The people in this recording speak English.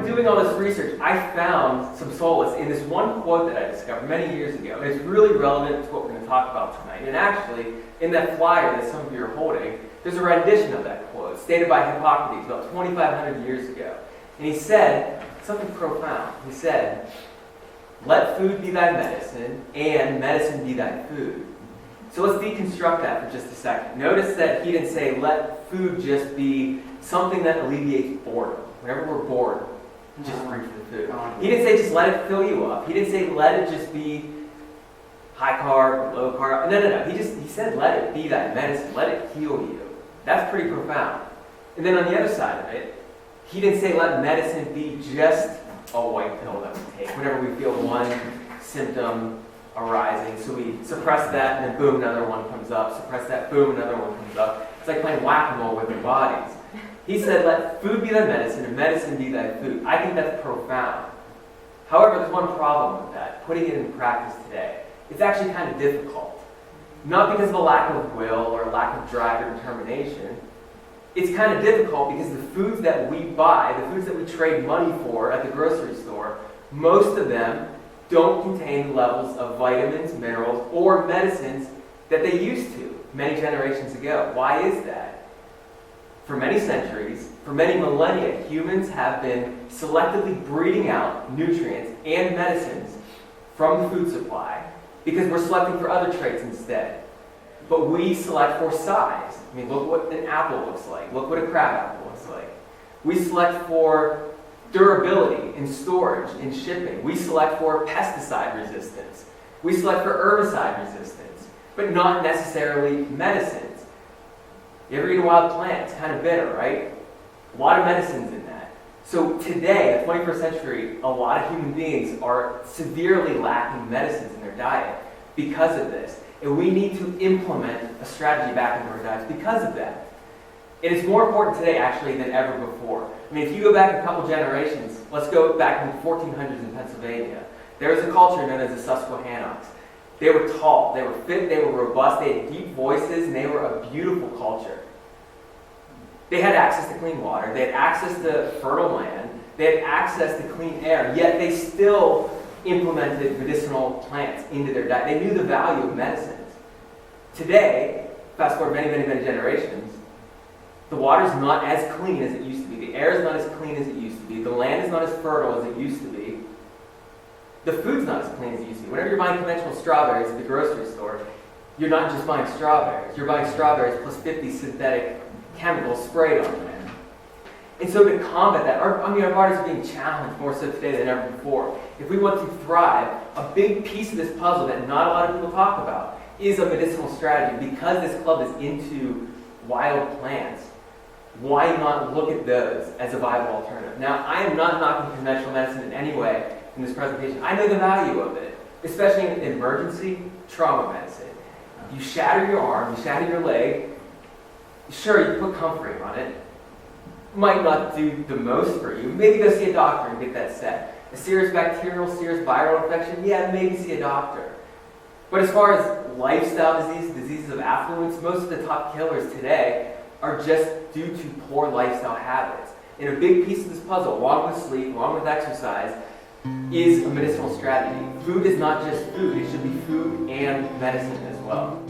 when doing all this research, I found some solace in this one quote that I discovered many years ago. And it's really relevant to what we're going to talk about tonight. And actually, in that flyer that some of you are holding, there's a rendition of that quote, stated by Hippocrates about 2,500 years ago. And he said something profound. He said, "Let food be thy medicine, and medicine be thy food." So let's deconstruct that for just a second. Notice that he didn't say, let food just be something that alleviates boredom. Whenever we're bored, just reach for the food. He didn't say just let it fill you up. He didn't say let it just be high carb, low carb. No. He said let it be thy medicine. Let it heal you. That's pretty profound. And then on the other side of it, he didn't say let medicine be just a white pill that we take whenever we feel one symptom arising. So we suppress that, and then boom, another one comes up. Suppress that, boom, another one comes up. It's like playing whack-a-mole with our bodies. He said, let food be thy medicine, and medicine be thy food. I think that's profound. However, there's one problem with that, putting it in practice today. It's actually kind of difficult. Not because of a lack of will or a lack of drive or determination. It's kind of difficult because the foods that we buy, the foods that we trade money for at the grocery store, most of them don't contain levels of vitamins, minerals, or medicines that they used to many generations ago. Why is that? For many centuries, for many millennia, humans have been selectively breeding out nutrients and medicines from the food supply because we're selecting for other traits instead. But we select for size. I mean, look what an apple looks like. Look what a crab apple looks like. We select for durability in storage, in shipping. We select for pesticide resistance. We select for herbicide resistance, but not necessarily medicines. You ever eat a wild plant? It's kind of bitter, right? A lot of medicines in that. So today, the 21st century, a lot of human beings are severely lacking medicines in their diet because of this. And we need to implement a strategy back into our diets because of that. And it's more important today, actually, than ever before. I mean, if you go back a couple generations, let's go back in the 1400s in Pennsylvania. There was a culture known as the Susquehannocks. They were tall, they were fit, they were robust, they had deep voices, and they were a beautiful culture. They had access to clean water, they had access to fertile land, they had access to clean air, yet they still implemented medicinal plants into their diet. They knew the value of medicines. Today, fast forward many generations, the water is not as clean as it used to be. The air is not as clean as it used to be. The land is not as fertile as it used to be. The food's not as clean as it used to be. Whenever you're buying conventional strawberries at the grocery store, you're not just buying strawberries. You're buying strawberries plus 50 synthetic chemicals sprayed on them. And so to combat that, our bodies are being challenged more so today than ever before. If we want to thrive, a big piece of this puzzle that not a lot of people talk about is a medicinal strategy. Because this club is into wild plants, why not look at those as a viable alternative? Now, I am not knocking conventional medicine in any way in this presentation. I know the value of it, especially in emergency trauma medicine. You shatter your arm, you shatter your leg, sure, you put comforting on it. Might not do the most for you. Maybe go see a doctor and get that set. A serious bacterial, serious viral infection, yeah, maybe see a doctor. But as far as lifestyle diseases of affluence, most of the top killers today are just due to poor lifestyle habits. And a big piece of this puzzle, along with sleep, along with exercise, is a medicinal strategy. Food is not just food, it should be food and medicine as well.